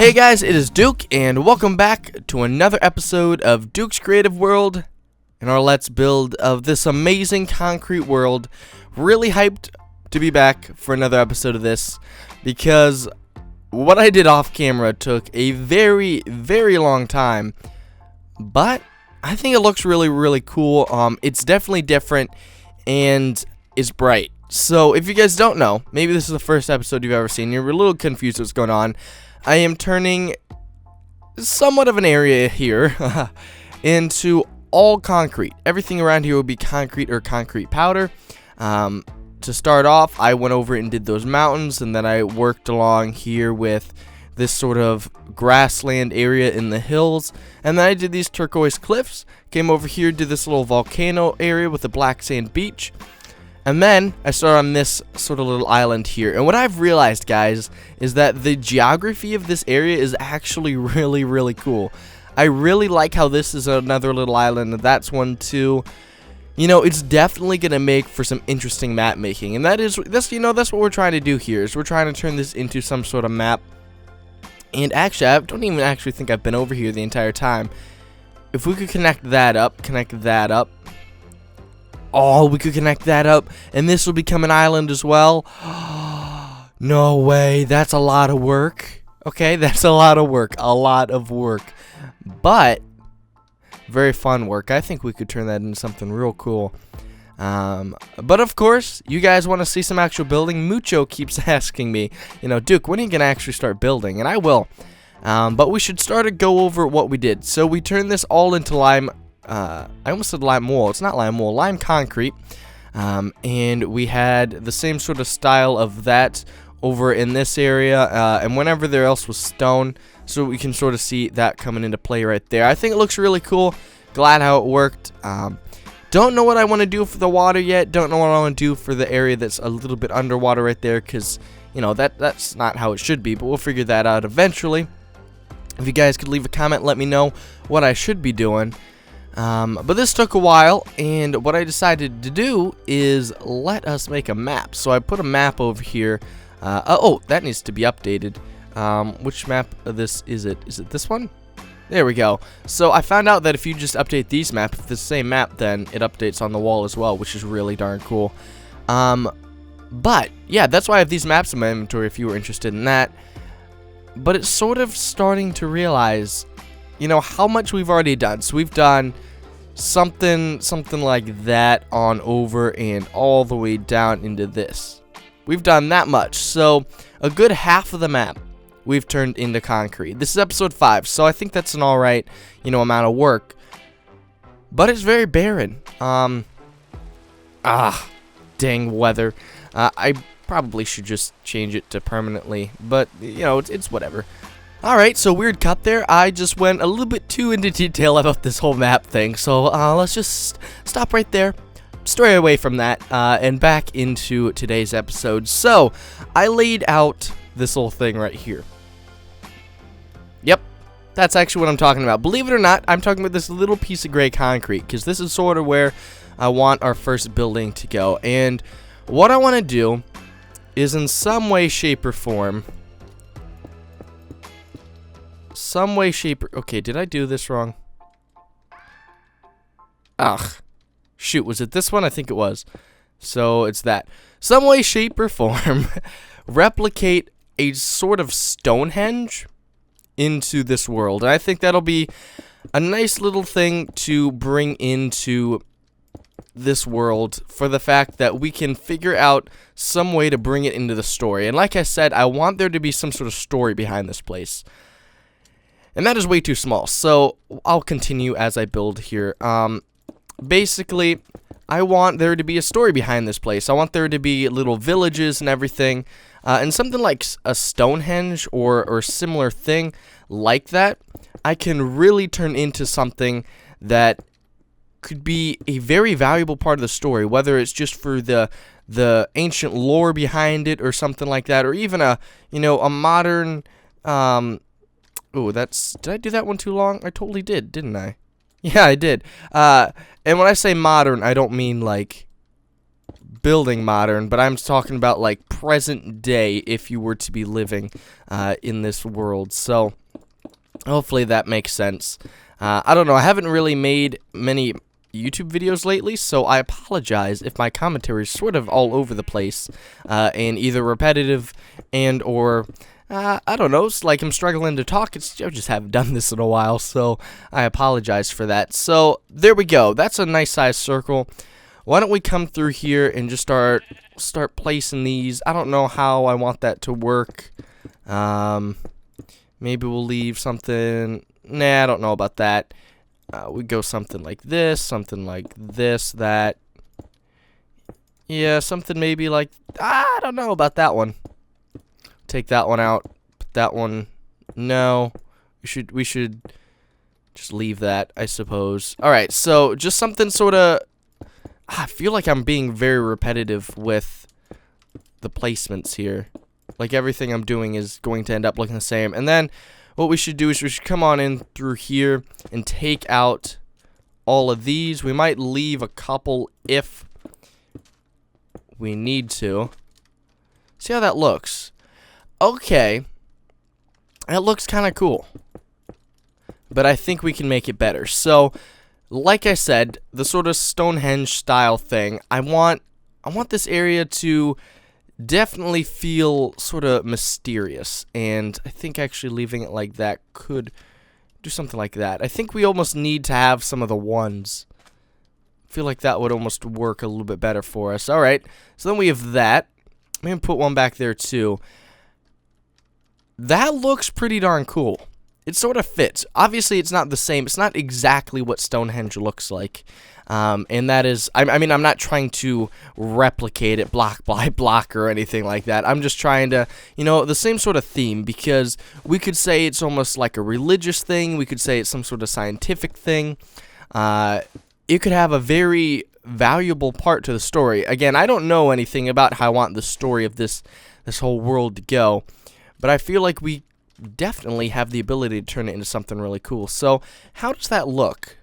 Hey guys, it is Duke, and welcome back to another episode of Duke's Creative World and our Let's Build of this amazing concrete world. Really hyped to be back for another episode of this, because what I did off camera took a very, very long time, but I think it looks really, really cool. It's definitely different, and it's bright. So if you guys don't know, maybe this is the first episode you've ever seen, you're a little confused what's going on. I am turning somewhat of an area here into all concrete. Everything around here will be concrete or concrete powder. To start off, I went over and did those mountains, and then I worked along here with this sort of grassland area in the hills, and then I did these turquoise cliffs, came over here, did this little volcano area with a black sand beach. And then I started on this sort of little island here. And what I've realized, guys, is that the geography of this area is actually really, really cool. I really like how this is another little island, and that's one too. You know, it's definitely going to make for some interesting map making. And that's what we're trying to do here, is we're trying to turn this into some sort of map. And actually, I don't even actually think I've been over here the entire time. If we could connect that up. Oh, we could connect that up, and this will become an island as well. No way, that's a lot of work. Okay, that's a lot of work. But very fun work. I think we could turn that into something real cool. But of course, you guys want to see some actual building. Mucho keeps asking me, Duke, when are you going to actually start building? And I will. But we should start to go over what we did. So we turned this all into lime. I almost said lime wool. It's not lime wool, lime concrete. And we had the same sort of style of that over in this area, and whenever there else was stone, so we can sort of see that coming into play right there. I think it looks really cool. Glad how it worked. Don't know what I want to do for the water yet. Don't know what I want to do for the area that's a little bit underwater right there, because that's not how it should be, but we'll figure that out eventually. If you guys could leave a comment, let me know what I should be doing. But this took a while, and what I decided to do is let us make a map. So I put a map over here. Oh, that needs to be updated. Which map of this is it? Is it this one? There we go. So I found out that if you just update these maps, if it's the same map, then it updates on the wall as well, which is really darn cool. But yeah, that's why I have these maps in my inventory if you were interested in that. But it's sort of starting to realize, how much we've already done. So we've done something like that on over and all the way down into this. We've done that much. So a good half of the map we've turned into concrete. This is episode 5, so I think that's an alright, amount of work. But it's very barren. Dang weather. I probably should just change it to permanently, but, it's whatever. Alright, so weird cut there. I just went a little bit too into detail about this whole map thing, so let's just stop right there, stray away from that, and back into today's episode. So, I laid out this little thing right here. Yep, that's actually what I'm talking about. Believe it or not, I'm talking about this little piece of gray concrete, because this is sort of where I want our first building to go. And what I want to do is, in some way, shape, or form... Okay, did I do this wrong? Ugh. Shoot, was it this one? I think it was. So, it's that. Some way, shape, or form, replicate a sort of Stonehenge into this world. And I think that'll be a nice little thing to bring into this world, for the fact that we can figure out some way to bring it into the story. And like I said, I want there to be some sort of story behind this place. And that is way too small, so I'll continue as I build here. Basically, I want there to be a story behind this place. I want there to be little villages and everything. And something like a Stonehenge or similar thing like that, I can really turn into something that could be a very valuable part of the story, whether it's just for the ancient lore behind it or something like that, or even a modern... Ooh, did I do that one too long? I totally did, didn't I? Yeah, I did. And when I say modern, I don't mean like building modern, but I'm talking about like present day if you were to be living in this world. So hopefully that makes sense. I don't know, I haven't really made many YouTube videos lately, so I apologize if my commentary is sort of all over the place and either repetitive and or I don't know, it's like I'm struggling to talk. I just haven't done this in a while, so I apologize for that. So there we go. That's a nice size circle. Why don't we come through here and just start placing these? I don't know how I want that to work. Maybe we'll leave something. Nah, I don't know about that. We go something like this, that. Yeah, something maybe like, I don't know about that one. Take that one out. Put that one. No. We should just leave that, I suppose. Alright, so just something sort of, I feel like I'm being very repetitive with the placements here. Like everything I'm doing is going to end up looking the same. And then what we should do is we should come on in through here and take out all of these. We might leave a couple if we need to. See how that looks. Okay. That looks kind of cool. But I think we can make it better. So, like I said, the sort of Stonehenge style thing, I want this area to definitely feel sort of mysterious, and I think actually leaving it like that could do something like that. I think we almost need to have some of the ones. I feel like that would almost work a little bit better for us. Alright, so then we have that. I'm going to put one back there too. That looks pretty darn cool. It sort of fits. Obviously, it's not the same. It's not exactly what Stonehenge looks like. And that is, I mean, I'm not trying to replicate it block by block or anything like that. I'm just trying to, you know, the same sort of theme, because we could say it's almost like a religious thing. We could say it's some sort of scientific thing. It could have a very valuable part to the story. Again, I don't know anything about how I want the story of this whole world to go, but I feel like we definitely have the ability to turn it into something really cool. So, how does that look?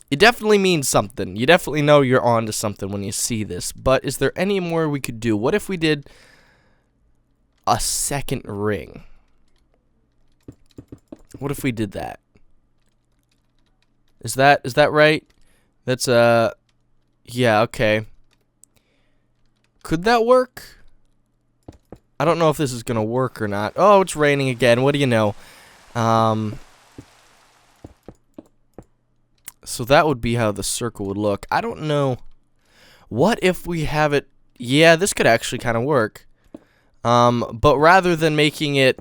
It definitely means something. You definitely know you're on to something when you see this. But is there any more we could do? What if we did a second ring? What if we did that? Is that right? That's yeah, okay. Could that work? I don't know if this is gonna work or not. Oh, it's raining again. What do you know? So that would be how the circle would look. I don't know. What if we have it? Yeah, this could actually kind of work. But rather than making it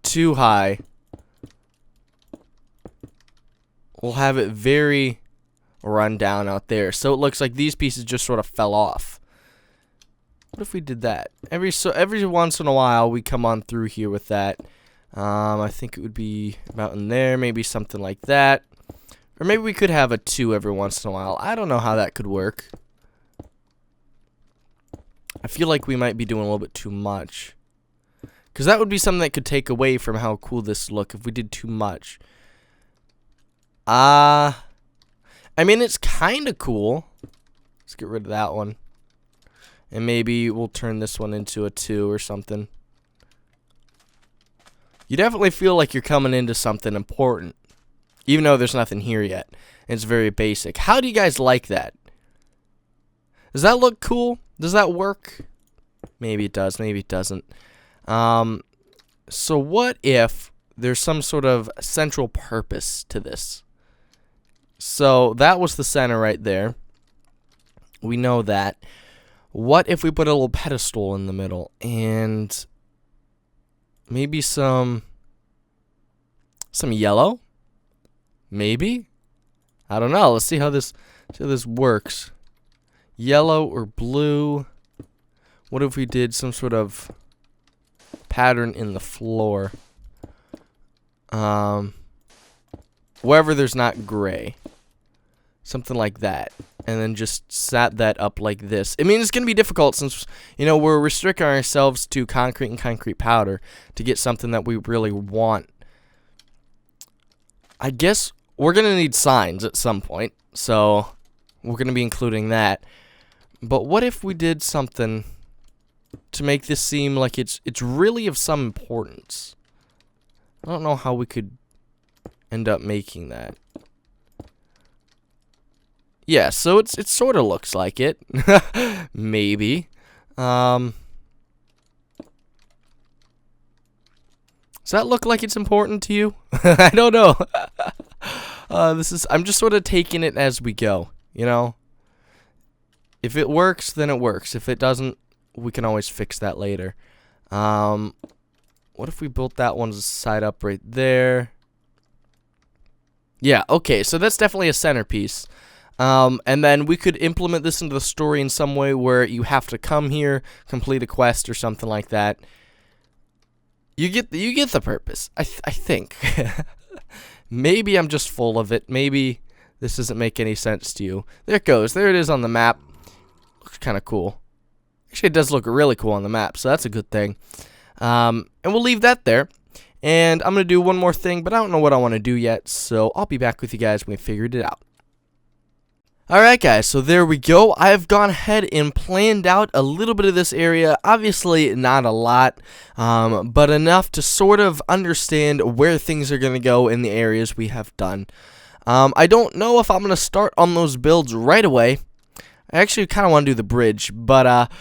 too high, we'll have it very run down out there. So it looks like these pieces just sort of fell off. What if we did that? Every once in a while, we come on through here with that. I think it would be about in there, maybe something like that. Or maybe we could have a 2 every once in a while. I don't know how that could work. I feel like we might be doing a little bit too much. Because that would be something that could take away from how cool this look if we did too much. I mean, it's kind of cool. Let's get rid of that one. And maybe we'll turn this one into a 2 or something. You definitely feel like you're coming into something important. Even though there's nothing here yet. It's very basic. How do you guys like that? Does that look cool? Does that work? Maybe it does. Maybe it doesn't. So what if there's some sort of central purpose to this? So that was the center right there. We know that. What if we put a little pedestal in the middle and maybe some yellow? Maybe? I don't know. Let's see how this works. Yellow or blue. What if we did some sort of pattern in the floor? Wherever there's not gray. Something like that. And then just sat that up like this. I mean, it's going to be difficult since, you know, we're restricting ourselves to concrete and concrete powder to get something that we really want. I guess we're going to need signs at some point. So we're going to be including that. But what if we did something to make this seem like it's really of some importance? I don't know how we could end up making that. Yeah, so it sort of looks like it. Maybe. Does that look like it's important to you? I don't know. I'm just sort of taking it as we go, you know? If it works, then it works. If it doesn't, we can always fix that later. What if we built that one side up right there? Yeah, okay, so that's definitely a centerpiece. And then we could implement this into the story in some way where you have to come here, complete a quest or something like that. You get the purpose, I think. Maybe I'm just full of it. Maybe this doesn't make any sense to you. There it goes. There it is on the map. Looks kind of cool. Actually, it does look really cool on the map, so that's a good thing. And we'll leave that there. And I'm going to do one more thing, but I don't know what I want to do yet, so I'll be back with you guys when we figured it out. Alright guys, so there we go. I've gone ahead and planned out a little bit of this area. Obviously not a lot, but enough to sort of understand where things are going to go in the areas we have done. I don't know if I'm going to start on those builds right away. I actually kind of want to do the bridge, but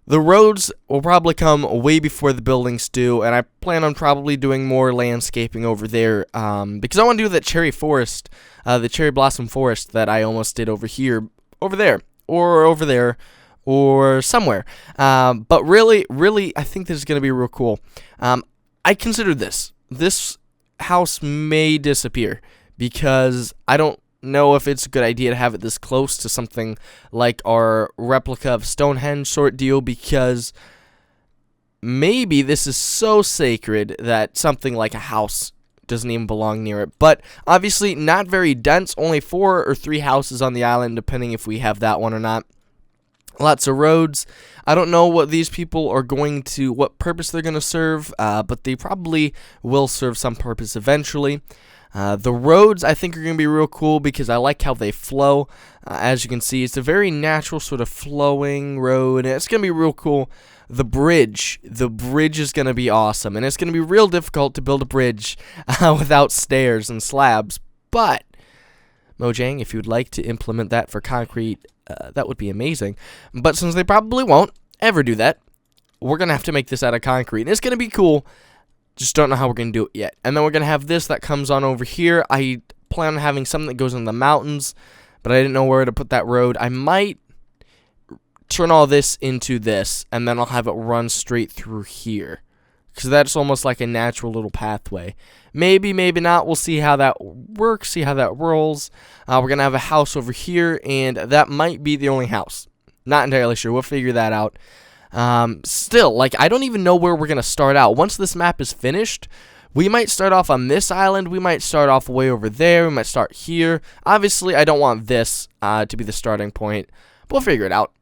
the roads will probably come way before the buildings do, and I plan on probably doing more landscaping over there, because I want to do that cherry forest, the cherry blossom forest that I almost did over here, over there, or somewhere. But really, I think this is going to be real cool. I consider this house may disappear, because I don't know if it's a good idea to have it this close to something like our replica of Stonehenge sort deal, because maybe this is so sacred that something like a house doesn't even belong near it. But obviously not very dense, only 4 or 3 houses on the island, depending if we have that one or not. Lots of roads. I don't know what these people are going to, what purpose they're going to serve, but they probably will serve some purpose eventually. The roads, I think, are going to be real cool because I like how they flow. As you can see, it's a very natural sort of flowing road, and it's going to be real cool. The bridge is going to be awesome, and it's going to be real difficult to build a bridge without stairs and slabs. But, Mojang, if you'd like to implement that for concrete, that would be amazing. But since they probably won't ever do that, we're going to have to make this out of concrete, and it's going to be cool. Just don't know how we're going to do it yet. And then we're going to have this that comes on over here. I plan on having something that goes in the mountains, but I didn't know where to put that road. I might turn all this into this, and then I'll have it run straight through here, because that's almost like a natural little pathway. Maybe, maybe not. We'll see how that works, see how that rolls. We're going to have a house over here, and that might be the only house. Not entirely sure. We'll figure that out. Still, like, I don't even know where we're going to start out. Once this map is finished, we might start off on this island. We might start off way over there. We might start here. Obviously, I don't want this to be the starting point, but we'll figure it out.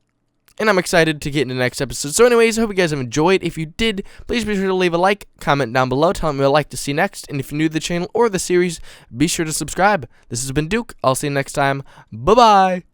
And I'm excited to get into the next episode. So anyways, I hope you guys have enjoyed. If you did, please be sure to leave a like, comment down below, tell me what you'd like to see next. And if you're new to the channel or the series, be sure to subscribe. This has been Duke. I'll see you next time. Bye-bye.